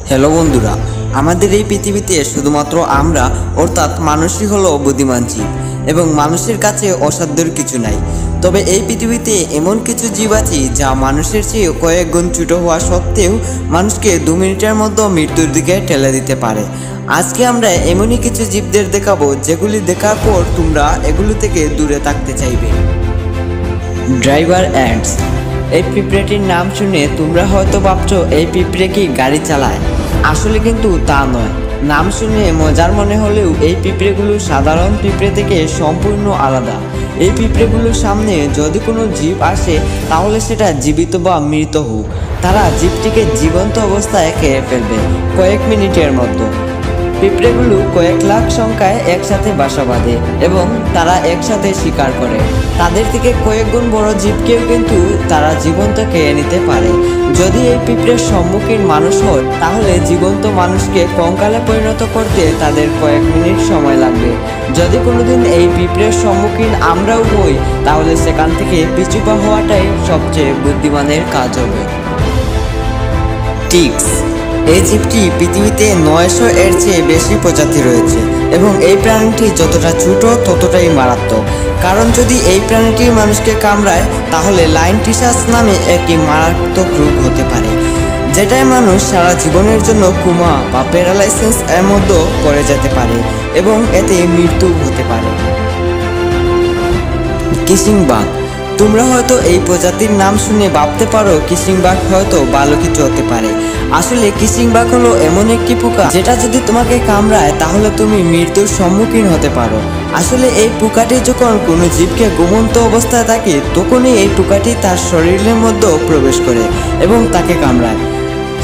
Hello বন্ধুরা, আমাদের এই পৃথিবীতে শুধুমাত্র আমরা অর্থাৎ মানুষই হলো বুদ্ধিমান জীব এবং মানুষের কাছে অসাধ্যের কিছু নাই। তবে এই পৃথিবীতে এমন কিছু জীব আছে যা মানুষের চেয়ে কয়েক গুণ ছোট হওয়া সত্ত্বেও মানুষকে 2 মিনিটের মধ্যে মৃত্যুর দিকে ঠেলে দিতে পারে। আজকে আমরা এমনই কিছু জীবদের দেখাবো যেগুলি দেখার পর তোমরা এগুলো থেকে দূরে থাকতে চাইবে। Driver ants. এই পিঁপড়েটির নাম শুনে তোমরা হয়তো ভাবছো এই পিঁপড়ে কি গাড়ি চালায়। আসলে কিন্তু তা নয়। নাম শুনে মজার মনে হলেও এই পিঁপড়েগুলো সাধারণ পিঁপড়ে থেকে সম্পূর্ণ আলাদা। এই পিঁপড়েগুলোর সামনে যদি কোনো জীব আসে তাহলে সেটা জীবিত বা মৃত হোক, তারা জীবটিকে জীবন্ত অবস্থায় খেয়ে ফেলবে কয়েক মিনিটের মধ্যে। পিঁপড়েগুলো কয়েক লাখ সংখ্যায় একসাথে বাসা বাঁধে এবং তারা একসাথে শিকার করে। তাদের থেকে কয়েক গুণ বড় জীবকেও কিন্তু তারা জীবন্ত খেয়ে নিতে পারে। যদি এই পিঁপড়ের সম্মুখীন মানুষ হয় তাহলে জীবন্ত মানুষকে কঙ্কালে পরিণত করতে তাদের কয়েক মিনিট সময় লাগবে। যদি কোনোদিন এই পিঁপড়ের সম্মুখীন আমরাও হই তাহলে সেখান থেকে পিছু পা হওয়াটাই সবচেয়ে বুদ্ধিমানের কাজ হবে। টিক্স। এই জীবটি পৃথিবীতে 900 এর চেয়ে বেশি প্রজাতি রয়েছে এবং এই প্রাণীটি যতটা ছোট ততটাই মারাত্মক। কারণ যদি এই প্রাণীটি মানুষকে কামড়ায় তাহলে লাইন টিসাস নামে একটি মারাত্মক রোগ হতে পারে, যেটাই মানুষ সারা জীবনের জন্য কোমা বা প্যারালাইসিস এর মধ্যে পড়ে যেতে পারে এবং এতে মৃত্যু হতে পারে। Kissing bug. তোমরা হয়তো এই প্রজাতির নাম শুনে ভাবতে পারো কিসিং বাগ হয়তো ভালো কিছু হতে পারে। আসলে কিসিং বাগ হলো এমন একটি পোকা যেটা যদি তোমাকে কামড়ায় তাহলে তুমি মৃত্যুর সম্মুখীন হতে পারো। আসলে এই পোকাটি যখন কোনো জীবকে ঘুমন্ত অবস্থায় থাকে তখনই এই পোকাটি তার শরীরের মধ্যে প্রবেশ করে এবং তাকে কামড়ায়।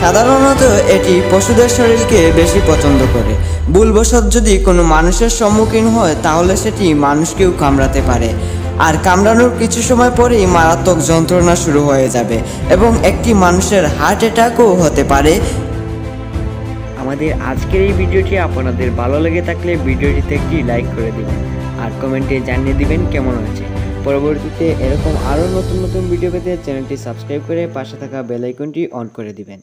সাধারণত এটি পশুদের শরীরকে বেশি পছন্দ করে। ভুলবশত যদি কোনো মানুষের সম্মুখীন হয় তাহলে সেটি মানুষকেও কামড়াতে পারে, আর কামড়ানোর কিছু সময় পরেই মারাত্মক যন্ত্রণা শুরু হয়ে যাবে এবং একটি মানুষের হার্ট অ্যাটাকও হতে পারে। আমাদের আজকের এই ভিডিওটি আপনাদের ভালো লেগে থাকলে ভিডিওটিতে একটি লাইক করে দিবেন আর কমেন্টে জানিয়ে দিবেন কেমন হয়েছে। পরবর্তীতে এরকম আরও নতুন নতুন ভিডিও পেতে চ্যানেলটি সাবস্ক্রাইব করে পাশে থাকা বেল আইকনটি অন করে দিবেন।